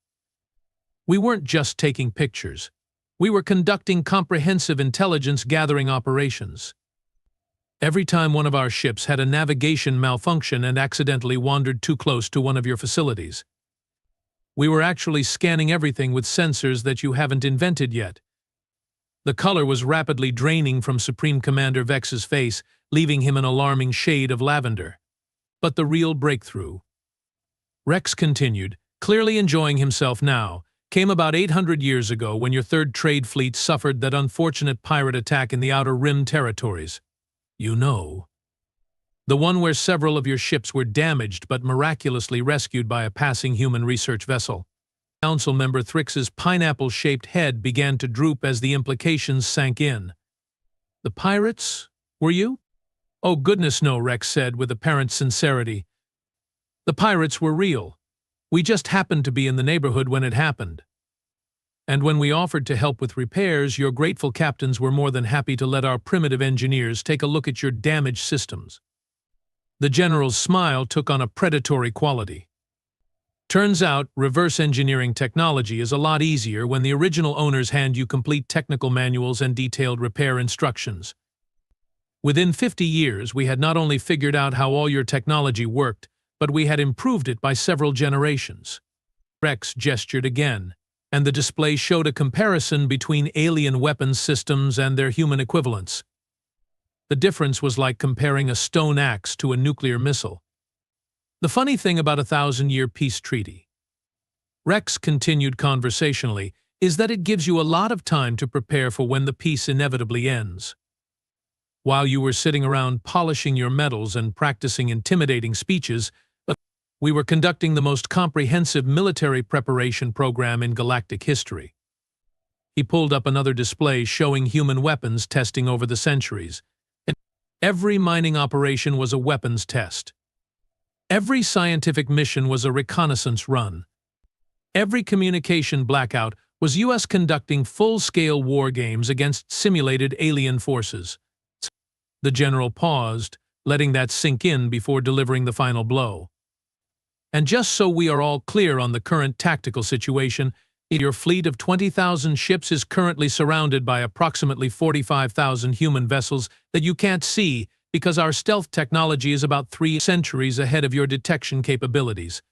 we weren't just taking pictures. We were conducting comprehensive intelligence-gathering operations. Every time one of our ships had a navigation malfunction and accidentally wandered too close to one of your facilities, we were actually scanning everything with sensors that you haven't invented yet. The color was rapidly draining from Supreme Commander Vex's face, leaving him an alarming shade of lavender. But the real breakthrough, Rex continued, clearly enjoying himself now, came about 800 years ago when your third trade fleet suffered that unfortunate pirate attack in the Outer Rim territories. You know, the one where several of your ships were damaged but miraculously rescued by a passing human research vessel. Council member Thrix's pineapple-shaped head began to droop as the implications sank in. The pirates, were you? Oh goodness no, Rex said with apparent sincerity. The pirates were real. We just happened to be in the neighborhood when it happened. And when we offered to help with repairs, your grateful captains were more than happy to let our primitive engineers take a look at your damaged systems. The general's smile took on a predatory quality. Turns out, reverse engineering technology is a lot easier when the original owners hand you complete technical manuals and detailed repair instructions. Within 50 years, we had not only figured out how all your technology worked, but we had improved it by several generations. Rex gestured again, and the display showed a comparison between alien weapons systems and their human equivalents. The difference was like comparing a stone axe to a nuclear missile. The funny thing about a 1,000-year peace treaty, Rex continued conversationally, is that it gives you a lot of time to prepare for when the peace inevitably ends. While you were sitting around polishing your medals and practicing intimidating speeches, we were conducting the most comprehensive military preparation program in galactic history. He pulled up another display showing human weapons testing over the centuries. Every mining operation was a weapons test. Every scientific mission was a reconnaissance run. Every communication blackout was U.S. conducting full-scale war games against simulated alien forces. The general paused, letting that sink in before delivering the final blow. And just so we are all clear on the current tactical situation, your fleet of 20,000 ships is currently surrounded by approximately 45,000 human vessels that you can't see because our stealth technology is about 3 centuries ahead of your detection capabilities.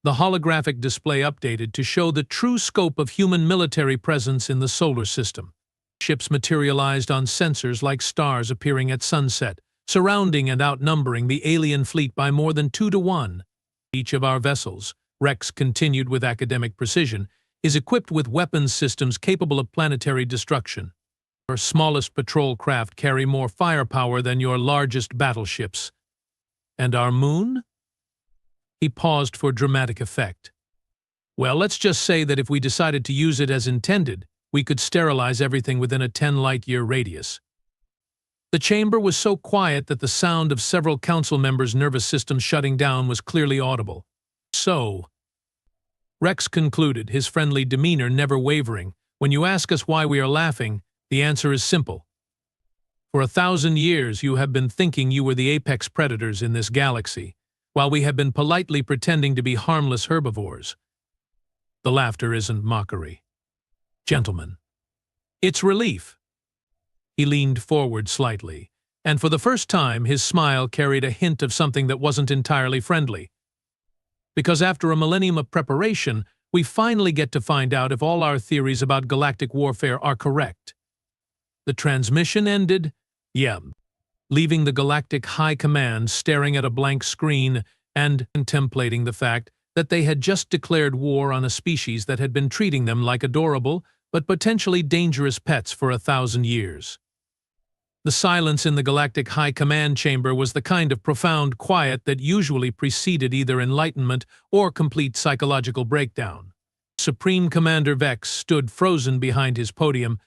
The holographic display updated to show the true scope of human military presence in the solar system. Ships materialized on sensors like stars appearing at sunset, surrounding and outnumbering the alien fleet by more than 2 to 1. Each of our vessels, Rex continued with academic precision, is equipped with weapons systems capable of planetary destruction. Your smallest patrol craft carry more firepower than your largest battleships. And our moon? He paused for dramatic effect. Well, let's just say that if we decided to use it as intended, we could sterilize everything within a 10-light-year radius. The chamber was so quiet that the sound of several council members' nervous systems shutting down was clearly audible. So, Rex concluded, his friendly demeanor never wavering, when you ask us why we are laughing, the answer is simple. For 1,000 years you have been thinking you were the apex predators in this galaxy, while we have been politely pretending to be harmless herbivores. The laughter isn't mockery. Gentlemen, it's relief. He leaned forward slightly, and for the first time his smile carried a hint of something that wasn't entirely friendly. Because after a millennium of preparation, we finally get to find out if all our theories about galactic warfare are correct. The transmission ended, leaving the Galactic High Command staring at a blank screen and contemplating the fact that they had just declared war on a species that had been treating them like adorable but potentially dangerous pets for 1,000 years. The silence in the Galactic High Command chamber was the kind of profound quiet that usually preceded either enlightenment or complete psychological breakdown. Supreme Commander Vex stood frozen behind his podium.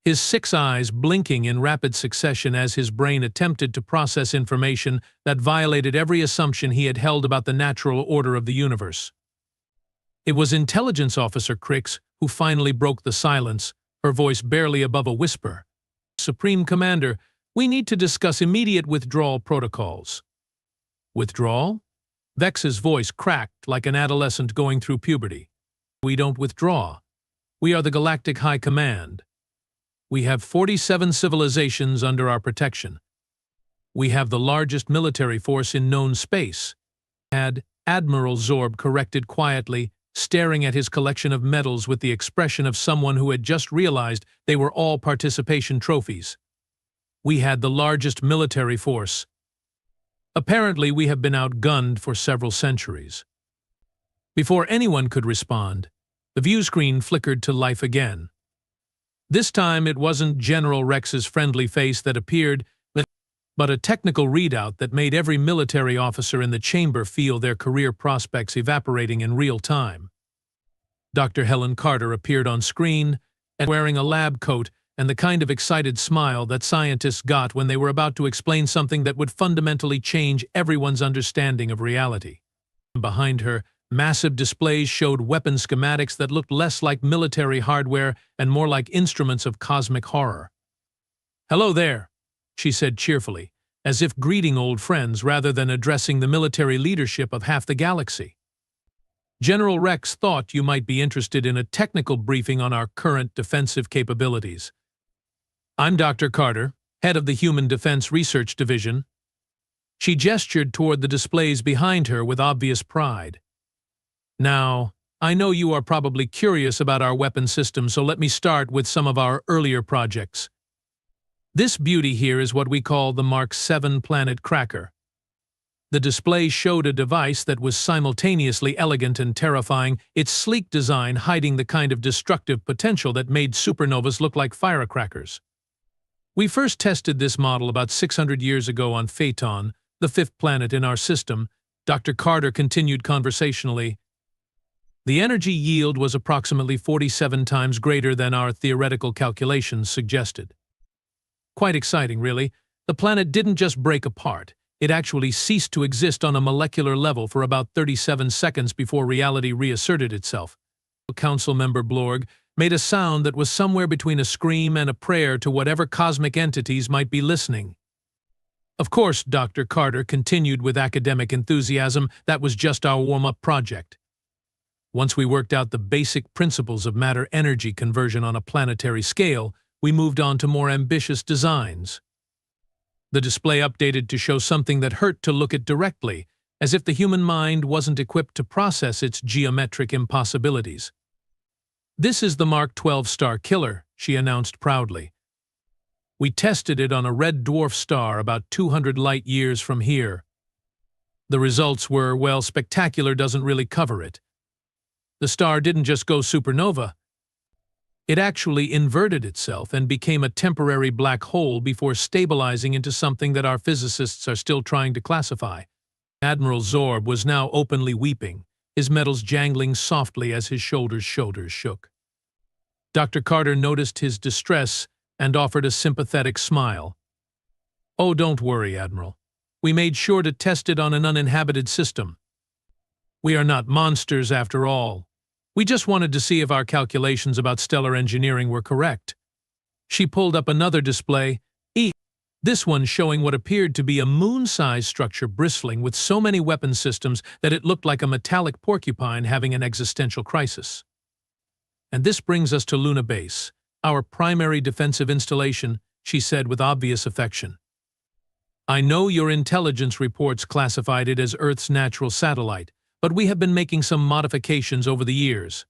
his 6 eyes blinking in rapid succession as his brain attempted to process information that violated every assumption he had held about the natural order of the universe. It was Intelligence Officer Crix who finally broke the silence, her voice barely above a whisper. "Supreme Commander, we need to discuss immediate withdrawal protocols." "Withdrawal?" Vex's voice cracked like an adolescent going through puberty. "We don't withdraw. We are the Galactic High Command. We have 47 civilizations under our protection. We have the largest military force in known space," had Admiral Zorb corrected quietly, staring at his collection of medals with the expression of someone who had just realized they were all participation trophies. "We had the largest military force. Apparently, we have been outgunned for several centuries." Before anyone could respond, the view screen flickered to life again. This time, it wasn't General Rex's friendly face that appeared, but a technical readout that made every military officer in the chamber feel their career prospects evaporating in real time. Dr. Helen Carter appeared on screen, and wearing a lab coat and the kind of excited smile that scientists got when they were about to explain something that would fundamentally change everyone's understanding of reality. Behind her, massive displays showed weapon schematics that looked less like military hardware and more like instruments of cosmic horror. "Hello there," she said cheerfully, as if greeting old friends rather than addressing the military leadership of half the galaxy. "General Rex thought you might be interested in a technical briefing on our current defensive capabilities. I'm Dr. Carter, head of the Human Defense Research Division." She gestured toward the displays behind her with obvious pride. "Now, I know you are probably curious about our weapon system, so let me start with some of our earlier projects. This beauty here is what we call the Mark 7 Planet Cracker." The display showed a device that was simultaneously elegant and terrifying, its sleek design hiding the kind of destructive potential that made supernovas look like firecrackers. "We first tested this model about 600 years ago on Phaeton, the 5th planet in our system," Dr. Carter continued conversationally. "The energy yield was approximately 47 times greater than our theoretical calculations suggested. Quite exciting, really. The planet didn't just break apart. It actually ceased to exist on a molecular level for about 37 seconds before reality reasserted itself." Council member Blorg made a sound that was somewhere between a scream and a prayer to whatever cosmic entities might be listening. "Of course," Dr. Carter continued with academic enthusiasm, "that was just our warm-up project. Once we worked out the basic principles of matter-energy conversion on a planetary scale, we moved on to more ambitious designs." The display updated to show something that hurt to look at directly, as if the human mind wasn't equipped to process its geometric impossibilities. "This is the Mark 12 Star Killer," she announced proudly. "We tested it on a red dwarf star about 200 light-years from here. The results were, well, spectacular doesn't really cover it. The star didn't just go supernova. It actually inverted itself and became a temporary black hole before stabilizing into something that our physicists are still trying to classify." Admiral Zorb was now openly weeping, his medals jangling softly as his shoulders shook. Dr. Carter noticed his distress and offered a sympathetic smile. "Oh, don't worry, Admiral. We made sure to test it on an uninhabited system. We are not monsters after all. We just wanted to see if our calculations about stellar engineering were correct." She pulled up another display, this one showing what appeared to be a moon-sized structure bristling with so many weapon systems that it looked like a metallic porcupine having an existential crisis. "And this brings us to Luna Base, our primary defensive installation," she said with obvious affection. "I know your intelligence reports classified it as Earth's natural satellite, but we have been making some modifications over the years."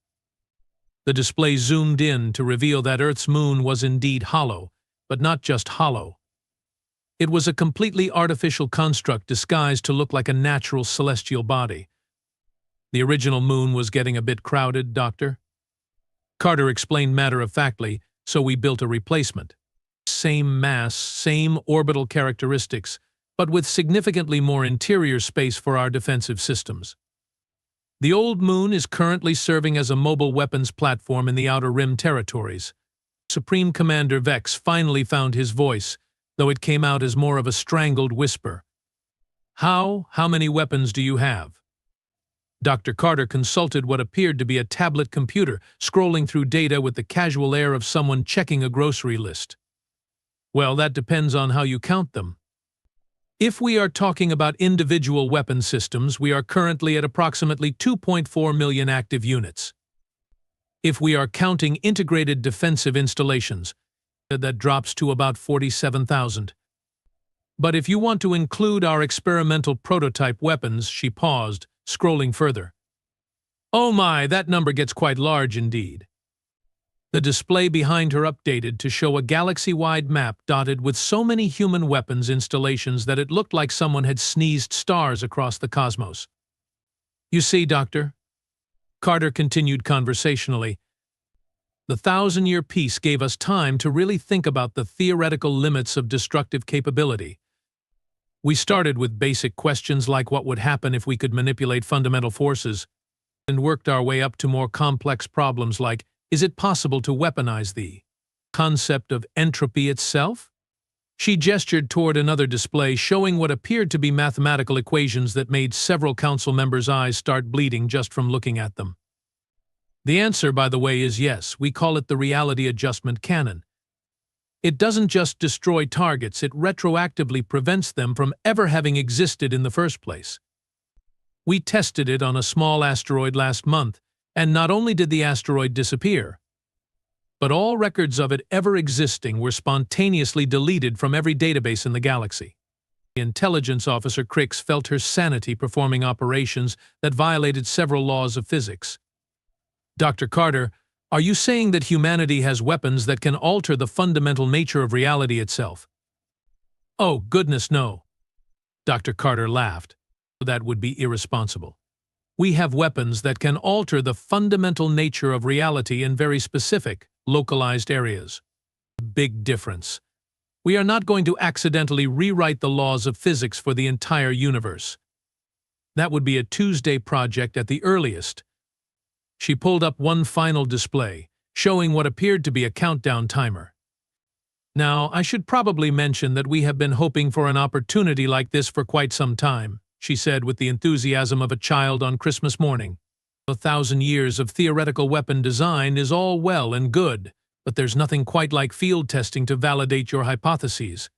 The display zoomed in to reveal that Earth's moon was indeed hollow, but not just hollow. It was a completely artificial construct disguised to look like a natural celestial body. "The original moon was getting a bit crowded, Doctor," Carter explained matter-of-factly, "so we built a replacement. Same mass, same orbital characteristics, but with significantly more interior space for our defensive systems. The old moon is currently serving as a mobile weapons platform in the Outer Rim territories. Supreme Commander Vex finally found his voice, though it came out as more of a strangled whisper. How many weapons do you have? Dr. Carter consulted what appeared to be a tablet computer, scrolling through data with the casual air of someone checking a grocery list. Well, that depends on how you count them. If we are talking about individual weapon systems, we are currently at approximately 2.4 million active units. If we are counting integrated defensive installations, that drops to about 47,000. But if you want to include our experimental prototype weapons, she paused, scrolling further. Oh my, that number gets quite large indeed. The display behind her updated to show a galaxy-wide map dotted with so many human weapons installations that it looked like someone had sneezed stars across the cosmos. You see, Doctor? Carter continued conversationally. The 1,000-year peace gave us time to really think about the theoretical limits of destructive capability. We started with basic questions like what would happen if we could manipulate fundamental forces, and worked our way up to more complex problems like, is it possible to weaponize the concept of entropy itself? She gestured toward another display showing what appeared to be mathematical equations that made several council members' eyes start bleeding just from looking at them. The answer, by the way, is yes. We call it the reality adjustment canon. It doesn't just destroy targets, it retroactively prevents them from ever having existed in the first place. We tested it on a small asteroid last month, and not only did the asteroid disappear, but all records of it ever existing were spontaneously deleted from every database in the galaxy. The intelligence officer Crix felt her sanity performing operations that violated several laws of physics. Dr. Carter, are you saying that humanity has weapons that can alter the fundamental nature of reality itself? Oh, goodness no. Dr. Carter laughed. That would be irresponsible. We have weapons that can alter the fundamental nature of reality in very specific, localized areas. Big difference. We are not going to accidentally rewrite the laws of physics for the entire universe. That would be a Tuesday project at the earliest. She pulled up one final display, showing what appeared to be a countdown timer. Now, I should probably mention that we have been hoping for an opportunity like this for quite some time, she said with the enthusiasm of a child on Christmas morning. 1,000 years of theoretical weapon design is all well and good, but there's nothing quite like field testing to validate your hypotheses.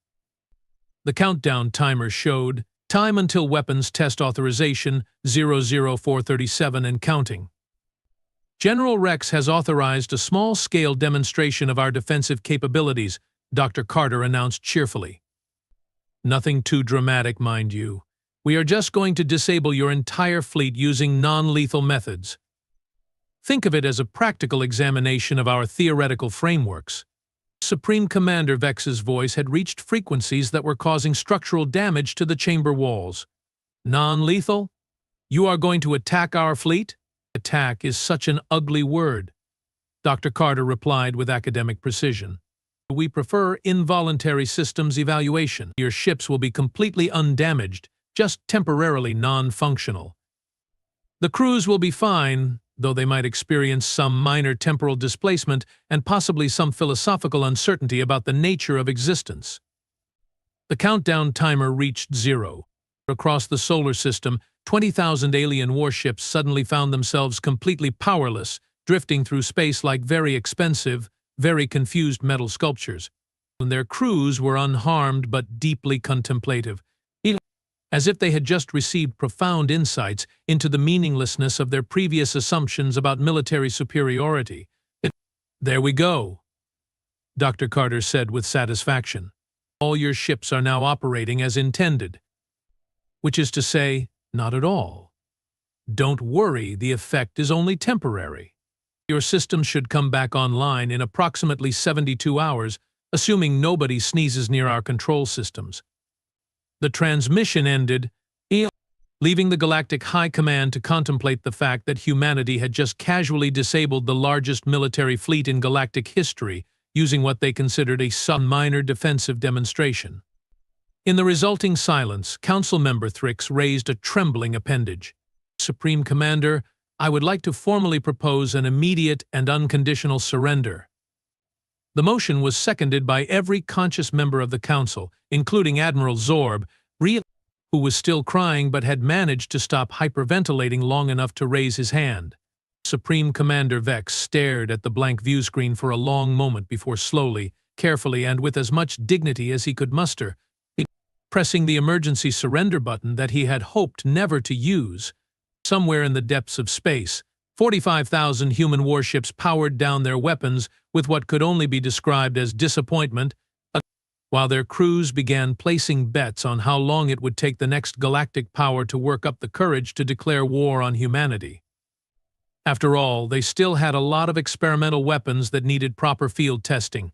The countdown timer showed time until weapons test authorization 00437 and counting. General Rex has authorized a small-scale demonstration of our defensive capabilities, Dr. Carter announced cheerfully. Nothing too dramatic, mind you. We are just going to disable your entire fleet using non-lethal methods. Think of it as a practical examination of our theoretical frameworks. Supreme Commander Vex's voice had reached frequencies that were causing structural damage to the chamber walls. Non-lethal? You are going to attack our fleet? Attack is such an ugly word, Dr. Carter replied with academic precision. We prefer involuntary systems evaluation. Your ships will be completely undamaged, just temporarily non-functional. The crews will be fine, though they might experience some minor temporal displacement and possibly some philosophical uncertainty about the nature of existence. The countdown timer reached 0. Across the solar system, 20,000 alien warships suddenly found themselves completely powerless, drifting through space like very expensive, very confused metal sculptures. And their crews were unharmed but deeply contemplative, as if they had just received profound insights into the meaninglessness of their previous assumptions about military superiority. There we go, Dr. Carter said with satisfaction. All your ships are now operating as intended. Which is to say, not at all. Don't worry, the effect is only temporary. Your system should come back online in approximately 72 hours, assuming nobody sneezes near our control systems. The transmission ended, leaving the Galactic High Command to contemplate the fact that humanity had just casually disabled the largest military fleet in galactic history using what they considered a minor defensive demonstration. In the resulting silence, Council Member Thrix raised a trembling appendage. Supreme Commander, I would like to formally propose an immediate and unconditional surrender. The motion was seconded by every conscious member of the council, including Admiral Zorb, who was still crying but had managed to stop hyperventilating long enough to raise his hand. Supreme Commander Vex stared at the blank view screen for a long moment before slowly, carefully, and with as much dignity as he could muster, pressing the emergency surrender button that he had hoped never to use. Somewhere in the depths of space, 45,000 human warships powered down their weapons with what could only be described as disappointment, while their crews began placing bets on how long it would take the next galactic power to work up the courage to declare war on humanity. After all, they still had a lot of experimental weapons that needed proper field testing.